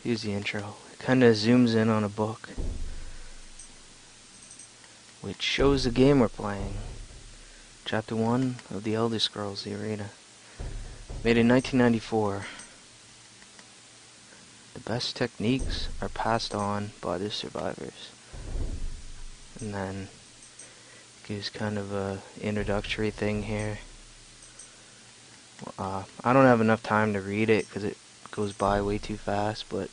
Here's the intro. It kind of zooms in on a book, which shows the game we're playing. Chapter 1 of The Elder Scrolls: The Arena. Made in 1994. The best techniques are passed on by the survivors. And then gives kind of a introductory thing here. I don't have enough time to read it because it goes by way too fast, but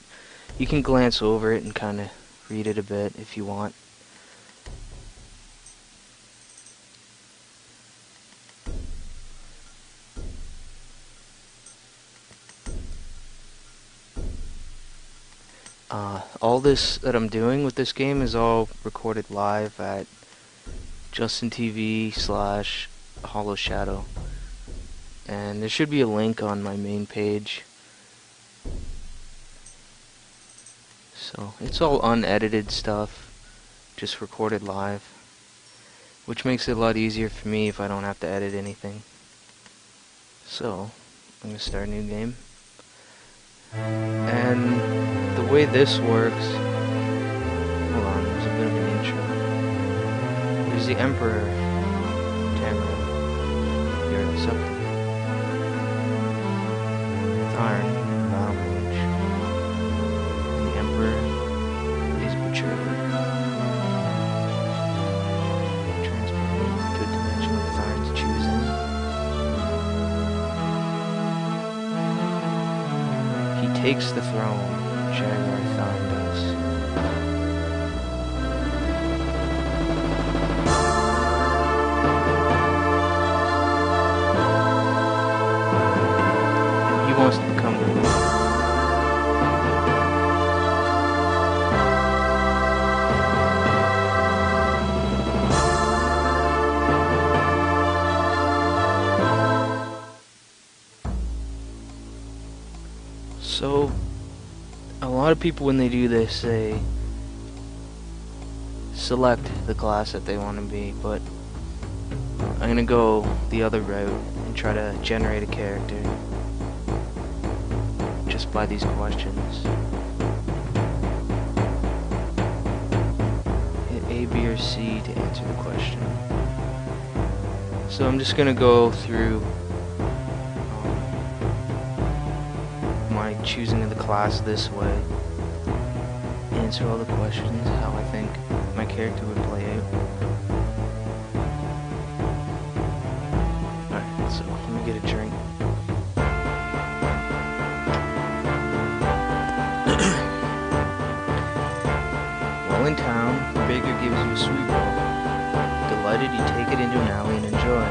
you can glance over it and kind of read it a bit if you want. All this that I'm doing with this game is all recorded live at JustinTV/HollowShadow. And there should be a link on my main page. So it's all unedited stuff, just recorded live, which makes it a lot easier for me if I don't have to edit anything. So I'm gonna start a new game. And the way this works, hold on, there's a bit of an intro. There's the Emperor Tamriel here in Septim. Iron, Battle Mage. And the Emperor is Butcher. Transported to a dimension with Iron's choosing. He takes the throne, Jaguar Tharn does. And he wants to become the leader. So, a lot of people when they do this, they select the class that they want to be, but I'm gonna go the other route and try to generate a character just by these questions. Hit A, B, or C to answer the question. So I'm just gonna go through my choosing of the class this way, answer all the questions how I think my character would play out. Alright, so let me get a drink. While in town, the baker gives you a sweet roll. Delighted, you take it into an alley and enjoy.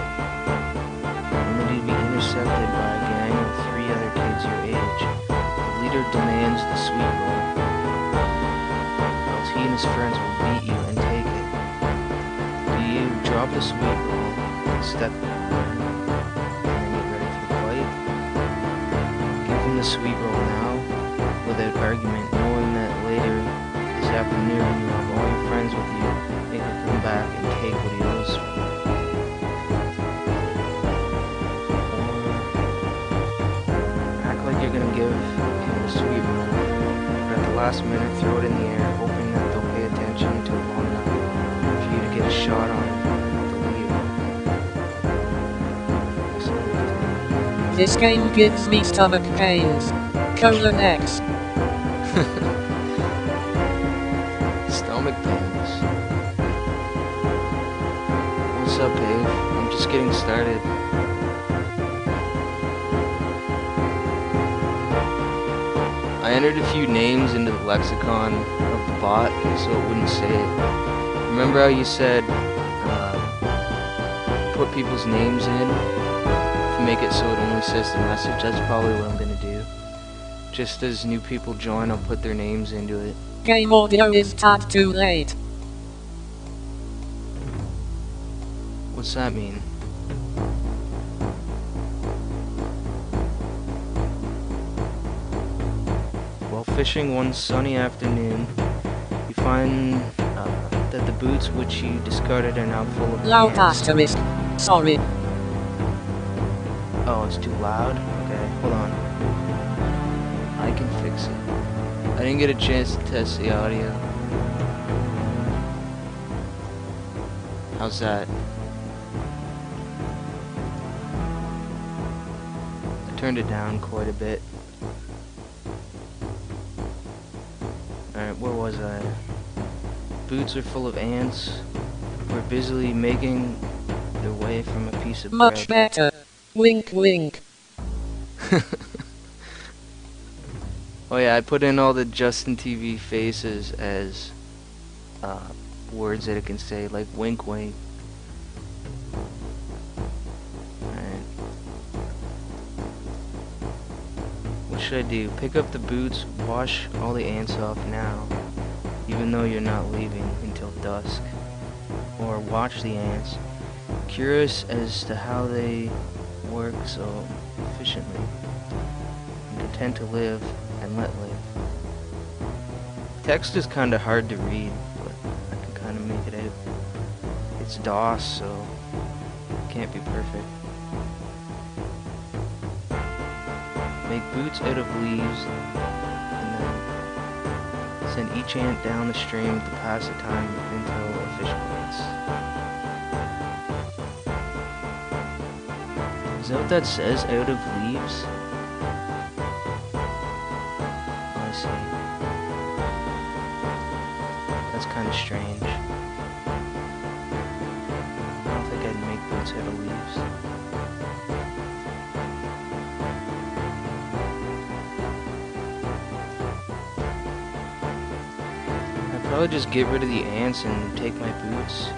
Only to be intercepted by a gang of 3 other kids your age. The leader demands the sweet roll, else he and his friends will beat you and take it. Do you drop the sweet roll and step forward and then get ready for the fight? Give him the sweet roll now, without argument, knowing that later this afternoon you have all your friends with you. Make him come back and take what he owes from you. You're gonna give him a sweet roll, but at the last minute throw it in the air, hoping that they'll pay attention until long enough for you to get a shot on the lead. This game gives me stomach pains. X. Stomach pains. What's up, Dave? I'm just getting started. I entered a few names into the lexicon of the bot so it wouldn't say it. Remember how you said put people's names in to make it so it only says the message? That's probably what I'm gonna do. Just as new people join, I'll put their names into it. Game audio is tad too late. What's that mean? Fishing one sunny afternoon, you find that the boots which you discarded are now full of Loud ants. asterisk. Sorry. Oh, it's too loud? Okay, hold on. I can fix it. I didn't get a chance to test the audio. How's that? I turned it down quite a bit. Alright, where was I? Boots are full of ants. We're busily making their way from a piece of Much bread. better. Wink wink. Oh yeah, I put in all the Justin TV faces as words that it can say, like wink wink. Alright. What should I do? Pick up the boots, wash all the ants off now, even though you're not leaving until dusk. Or watch the ants, curious as to how they work so efficiently, and content to live and let live. Text is kind of hard to read, but I can kind of make it out. It's DOS, so it can't be perfect. Make boots out of leaves, and then send each ant down the stream to pass the time until a fish bites. Is that what that says? Out of leaves? Oh, I see. That's kind of strange. I don't think I'd make boots out of leaves. I'd probably just get rid of the ants and take my boots.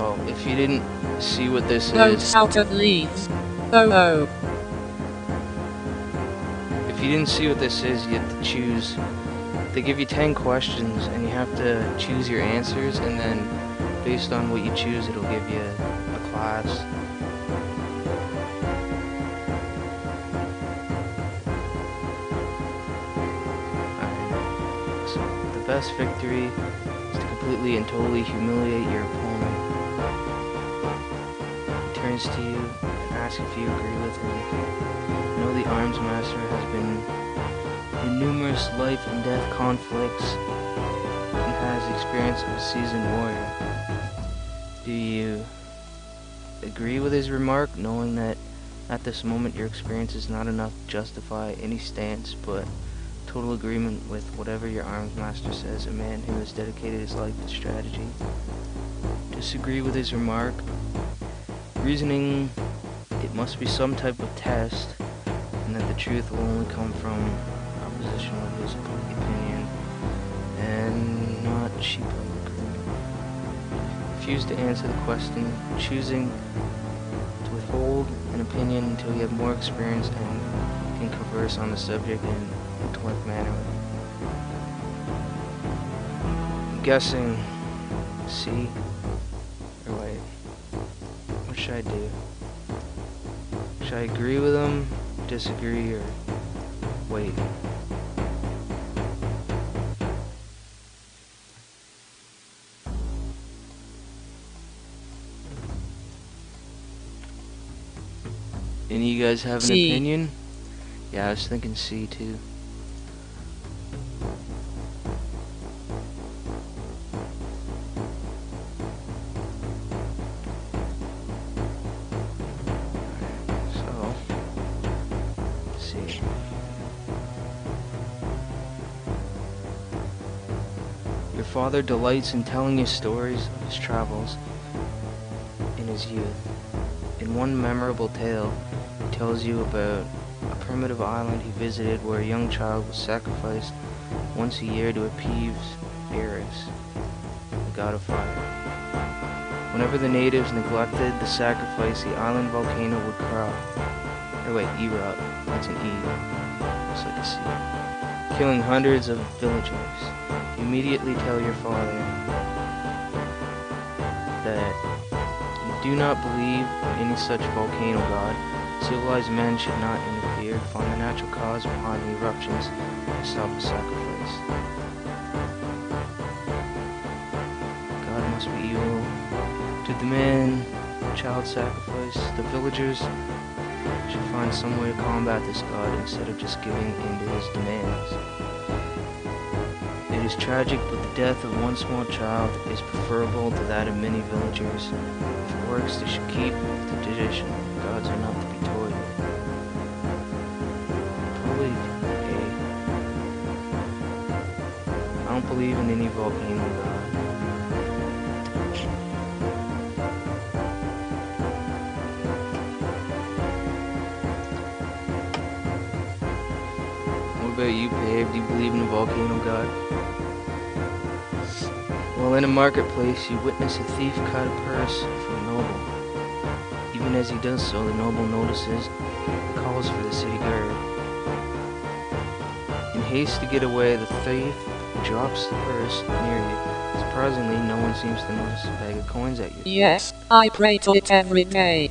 Oh, if you didn't see what this Notes is, out of leaves. Oh. if you didn't see what this is, you have to choose. They give you 10 questions and you have to choose your answers, and then based on what you choose, it'll give you a class. Alright. So the best victory is to completely and totally humiliate your opponent. He turns to you and asks if you agree with him. You know the arms master has been in numerous life and death conflicts and has experience of a seasoned warrior. Do you agree with his remark, knowing that at this moment your experience is not enough to justify any stance, but total agreement with whatever your arms master says, a man who has dedicated his life to strategy? Disagree with his remark, reasoning it must be some type of test, and that the truth will only come from opposition of his opinion, and not sheep agreement. Refuse to answer the question, choosing to withhold an opinion until you have more experience and can converse on the subject in intellectual manner. I'm guessing C, or wait, what should I do? Should I agree with him, disagree, or wait? Any of you guys have an C. opinion? Yeah, I was thinking C too. So, C. Your father delights in telling you stories of his travels in his youth. In one memorable tale, he tells you about a primitive island he visited where a young child was sacrificed once a year to appease Eris, the god of fire. Whenever the natives neglected the sacrifice, the island volcano would erupt. That's an E. Looks like a C. Killing hundreds of villagers. You immediately tell your father that you do not believe in any such volcano god. Civilized men should not interfere, find the natural cause behind the eruptions, and stop the sacrifice. God must be evil to the man child sacrifice. The villagers should find some way to combat this god instead of just giving in to his demands. It is tragic, but the death of one small child is preferable to that of many villagers. If it works, they should keep the tradition. Gods are not to be toyed with. Probably I don't believe in any volcano god. What about you, babe? Do you believe in a volcano god? Well, in a marketplace, you witness a thief cut a purse from a noble. Even as he does so, the noble notices and calls for the city guard. In haste to get away, the thief drops the purse near you. Surprisingly, no one seems to notice a bag of coins at you. Yes, I pray to it every day.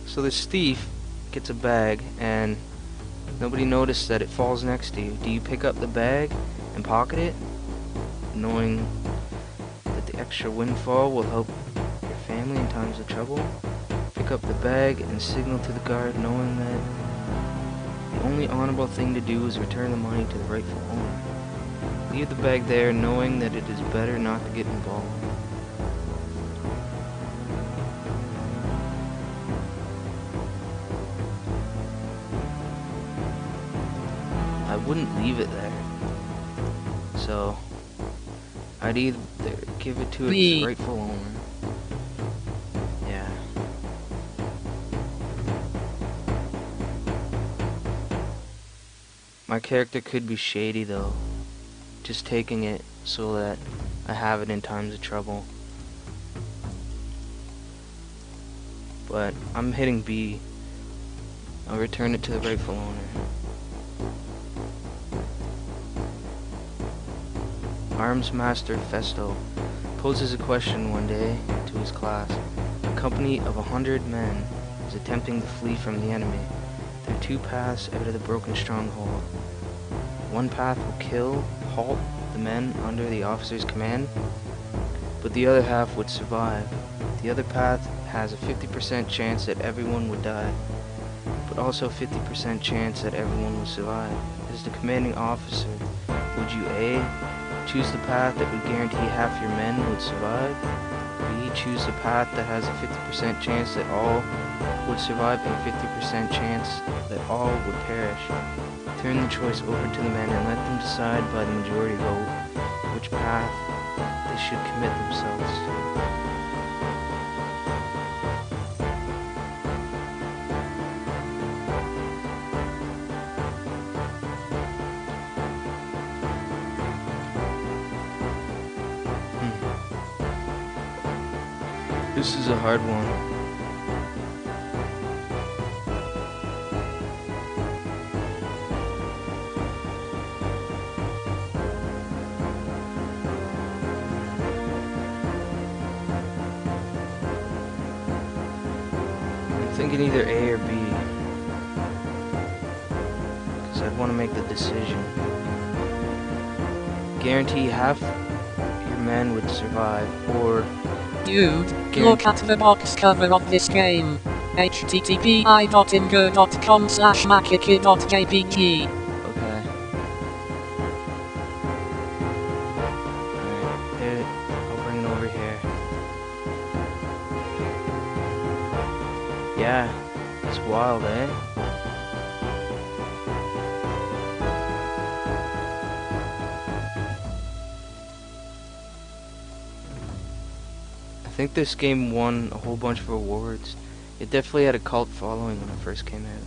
So this thief gets a bag and nobody noticed that it falls next to you. Do you pick up the bag and pocket it, knowing that the extra windfall will help your family in times of trouble? Pick up the bag and signal to the guard, knowing that the only honorable thing to do is return the money to the rightful owner. Leave the bag there, knowing that it is better not to get involved. I wouldn't leave it there. So I'd either give it to its rightful owner. Yeah. My character could be shady though. Just taking it so that I have it in times of trouble. But I'm hitting B. I'll return it to the rightful owner. Arms Master Festo poses a question one day to his class. A company of 100 men is attempting to flee from the enemy. There are two paths out of the broken stronghold. One path will halt the men under the officer's command, but the other half would survive. The other path has a 50% chance that everyone would die, but also a 50% chance that everyone will survive. As the commanding officer, would you A, choose the path that would guarantee half your men would survive? B, choose the path that has a 50% chance that all would survive and a 50% chance that all would perish? Turn the choice over to the men and let them decide by the majority vote which path they should commit themselves to. This is a hard one. I'm thinking either A or B, because I'd want to make the decision. Guarantee half your men would survive, or Dude, look at the box cover of this game. httpi.ingo.com/makiki.jpg. Okay. Alright, there, I'll bring it over here. Yeah, it's wild, eh? I think this game won a whole bunch of awards. It definitely had a cult following when it first came out.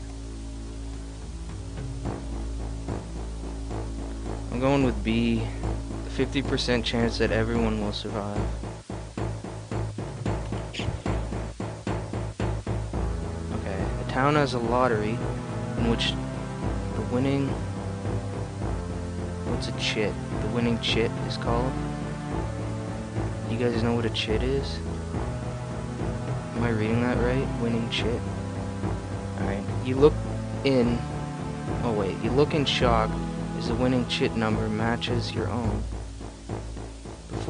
I'm going with B. 50% chance that everyone will survive. Okay, the town has a lottery in which the winning... What's a chit? The winning chit is called? You guys know what a chit is? Am I reading that right? Winning chit. Alright, you look in... Oh wait, you look in shock as the winning chit number matches your own.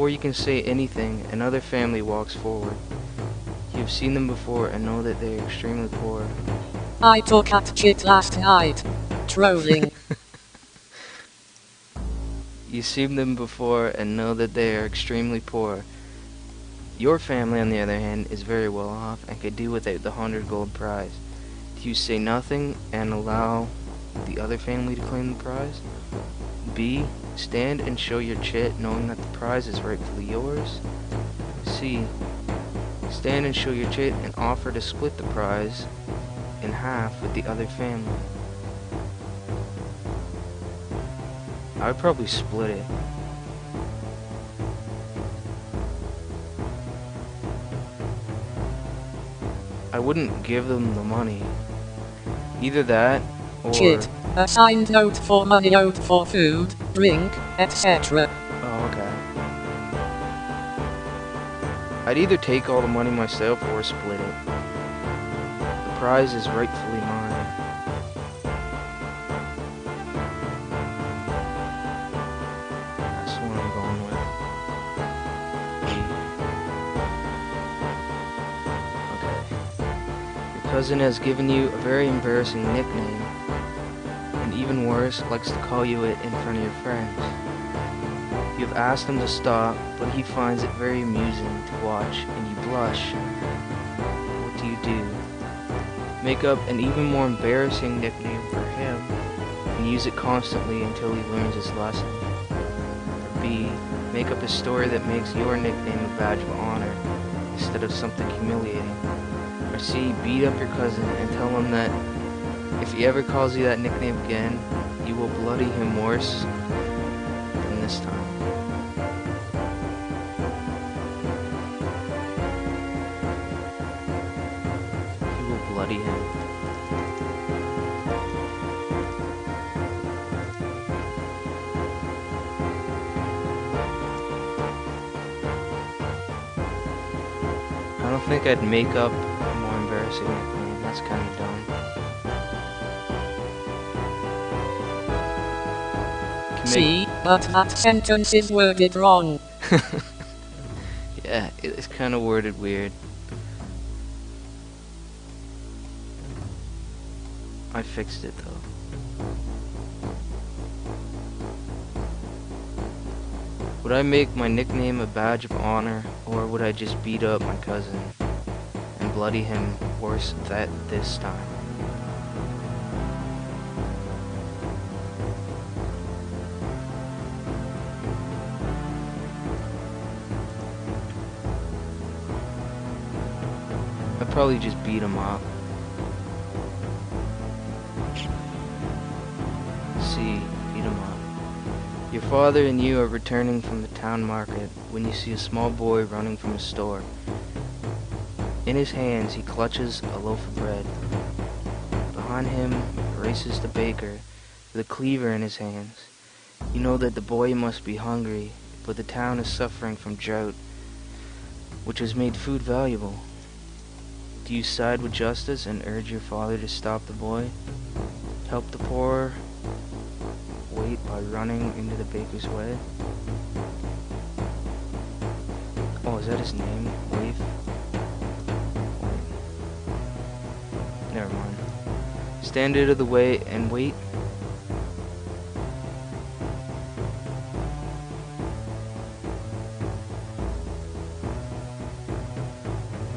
Before you can say anything, another family walks forward. You have seen them before and know that they are extremely poor. I took at chick last night. Trolling. You've seen them before and know that they are extremely poor. Your family, on the other hand, is very well off and could do without the 100 gold prize. Do you say nothing and allow the other family to claim the prize? B. Stand and show your chit knowing that the prize is rightfully yours. C. Stand and show your chit and offer to split the prize in half with the other family. I would probably split it. I wouldn't give them the money. Either that or... Chit. A signed note for money, note for food, drink, etc. Oh, okay. I'd either take all the money myself or split it. The prize is rightfully mine. That's the one I'm going with. Okay. Your cousin has given you a very embarrassing nickname. And even worse, likes to call you it in front of your friends. You have asked him to stop, but he finds it very amusing to watch, and you blush. What do you do? Make up an even more embarrassing nickname for him, and use it constantly until he learns his lesson. Or B. Make up a story that makes your nickname a badge of honor, instead of something humiliating. Or C. Beat up your cousin and tell him that if he ever calls you that nickname again, you will bloody him worse than this time. You will bloody him. I don't think I'd make up a more embarrassing nickname. That's kind of dumb. See, but that sentence is worded wrong. Yeah, it's kind of worded weird. I fixed it though. Would I make my nickname a badge of honor, or would I just beat up my cousin and bloody him worse this time? I'd probably just beat him up. See, beat him up. Your father and you are returning from the town market when you see a small boy running from a store. In his hands he clutches a loaf of bread. Behind him races the baker with a cleaver in his hands. You know that the boy must be hungry, but the town is suffering from drought, which has made food valuable. Do you side with justice and urge your father to stop the boy? Help the poor wait by running into the baker's way? Oh, is that his name? Wait. Never mind. Stand out of the way and wait.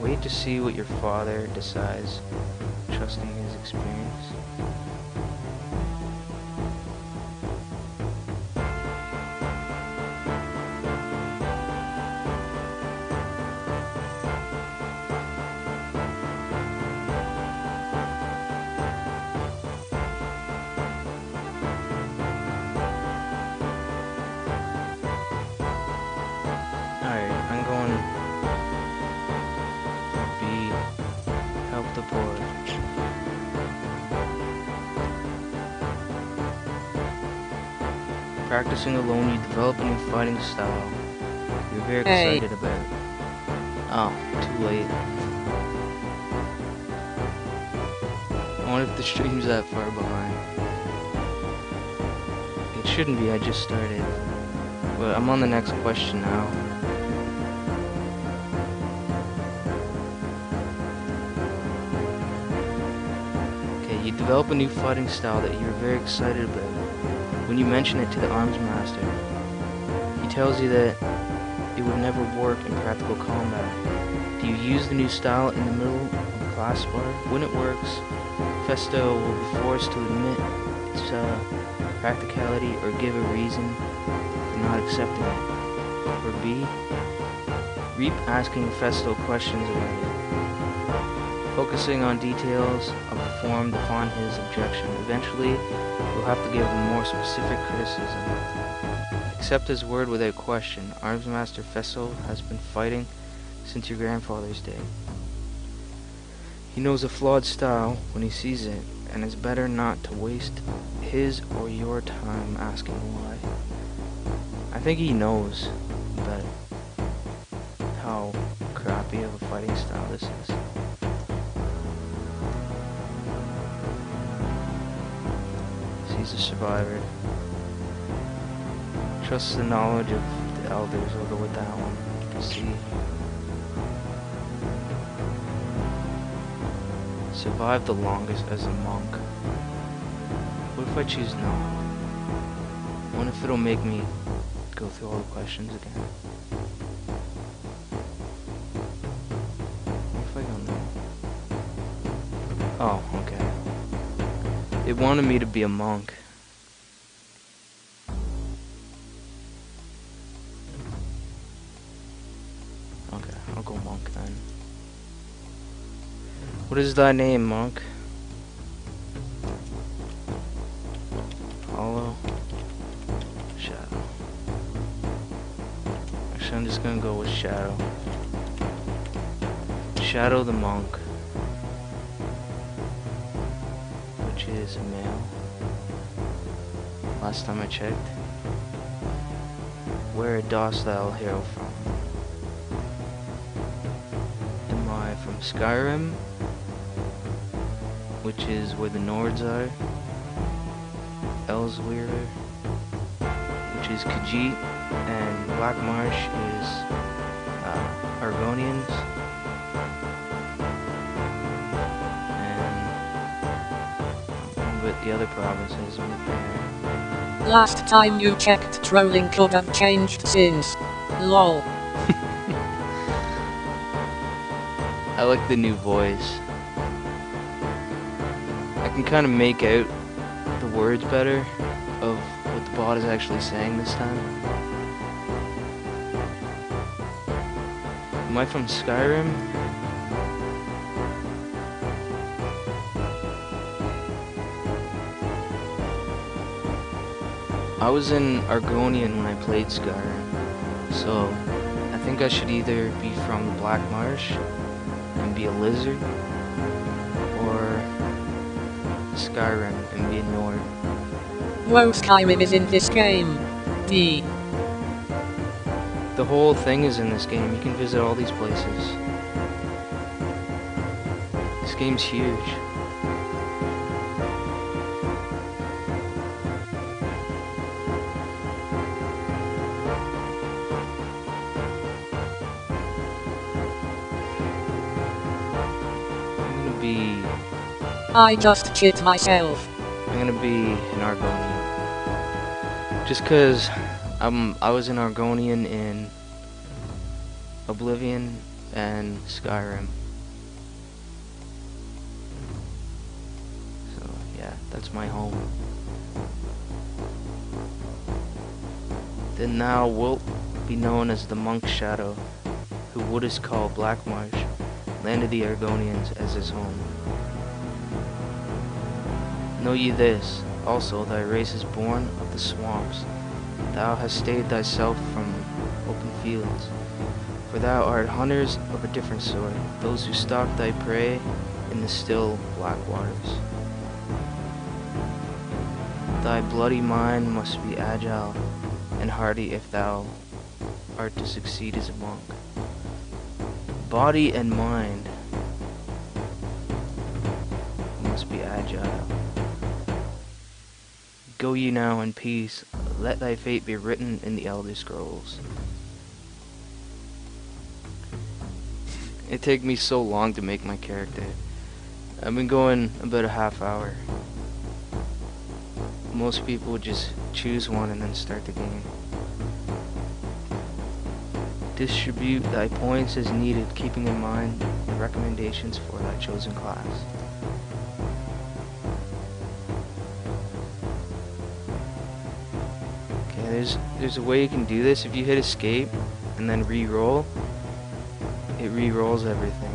Wait to see what your father decides, trusting his experience. Alright, I'm going B, help the poor. Practicing alone, you develop a new fighting style. You're very excited about it. Oh, too late. I wonder if the stream's that far behind. It shouldn't be, I just started. But I'm on the next question now. Develop a new fighting style that you're very excited about. When you mention it to the arms master, he tells you that it would never work in practical combat. Do you use the new style in the middle of a class spar? When it works, Festo will be forced to admit its practicality or give a reason for not accepting it. Or B, Reap asking Festo questions about it, focusing on details of the form to find his objection. Eventually, you'll have to give him more specific criticism. Accept his word without question. Arms Master Festo has been fighting since your grandfather's day. He knows a flawed style when he sees it, and it's better not to waste his or your time asking why. I think he knows better how crappy of a fighting style this is. He's a survivor. Trust the knowledge of the elders. I'll go with that one. See. Survive the longest as a monk. What if I choose no? What if it'll make me go through all the questions again? What if I go no? Oh, okay. It wanted me to be a monk. Okay, I'll go monk then. What is thy name, monk? Hollow. Shadow. Actually, I'm just gonna go with Shadow. Shadow the monk. Which is a male. Last time I checked. Where dost thou hail from? Am I from Skyrim? Which is where the Nords are. Elsewhere, which is Khajiit, and Black Marsh is Argonians. But the other provinces are there. Last time you checked, trolling could have changed since. LOL. I like the new voice. I can kind of make out the words better of what the bot is actually saying this time. Am I from Skyrim? I was in Argonian when I played Skyrim, so I think I should either be from the Black Marsh and be a lizard, or Skyrim and be a Nord. Whoa, Skyrim is in this game. D. The whole thing is in this game. You can visit all these places. This game's huge. I just shit myself. I'm gonna be an Argonian. Just cause I was an Argonian in Oblivion and Skyrim. So yeah, that's my home. Then thou wilt be known as the Monk Shadow, who wouldst call Black Marsh, land of the Argonians, as his home. Know ye this, also thy race is born of the swamps. Thou hast stayed thyself from open fields. For thou art hunters of a different sort, those who stalk thy prey in the still black waters. Thy bloody mind must be agile and hardy if thou art to succeed as a monk. Body and mind must be agile. Go ye now in peace, let thy fate be written in the Elder Scrolls. It took me so long to make my character. I've been going about a half hour. Most people would just choose one and then start the game. Distribute thy points as needed, keeping in mind the recommendations for thy chosen class. Okay, there's a way you can do this. If you hit escape and then re-roll, it re-rolls everything.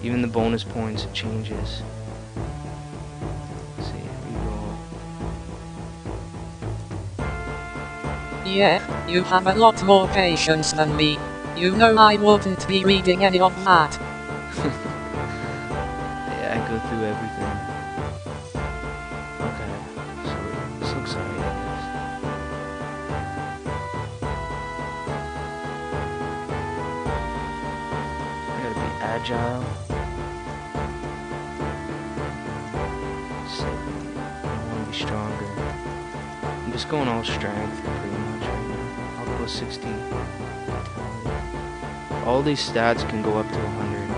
Even the bonus points, it changes. Let's see, re-roll. Yeah, you have a lot more patience than me. You know I wouldn't be reading any of that. Yeah, I go through everything. Okay, so this looks alright, I guess. I gotta be agile. So, I wanna be stronger. I'm just going all strength pretty much right now. I'll go 60. All these stats can go up to 100.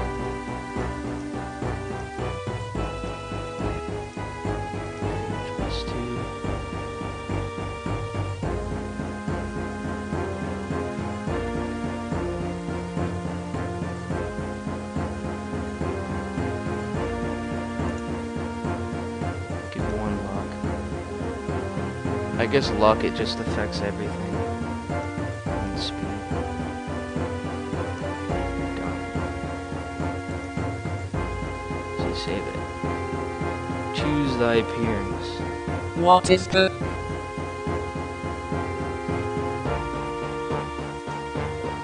Plus 2. Give 1 luck. I guess luck, it just affects everything. And speed. Save it. Choose thy appearance. What is good?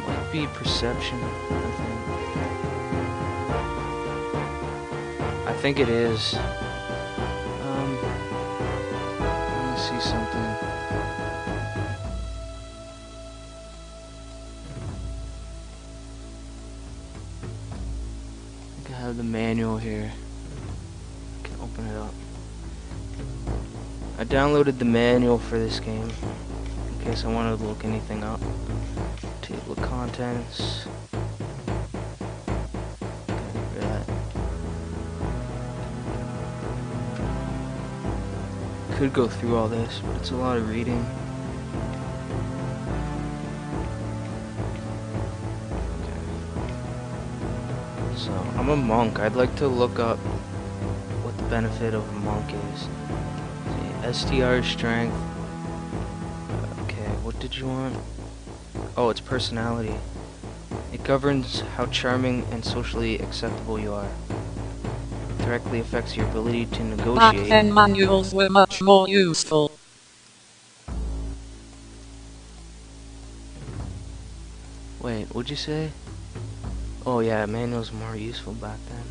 Might be perception, I think it is. Let me see something. I think I have the manual here. Open it up. I downloaded the manual for this game in case I wanted to look anything up. Table of contents. Get rid of that. Could go through all this, but it's a lot of reading. Okay. So I'm a monk. I'd like to look up benefit of a monk is. See, STR strength. Okay, what did you want? Oh, it's personality. It governs how charming and socially acceptable you are. It directly affects your ability to negotiate. Back then manuals were much more useful. Wait, what'd you say? Oh yeah, manuals were more useful back then.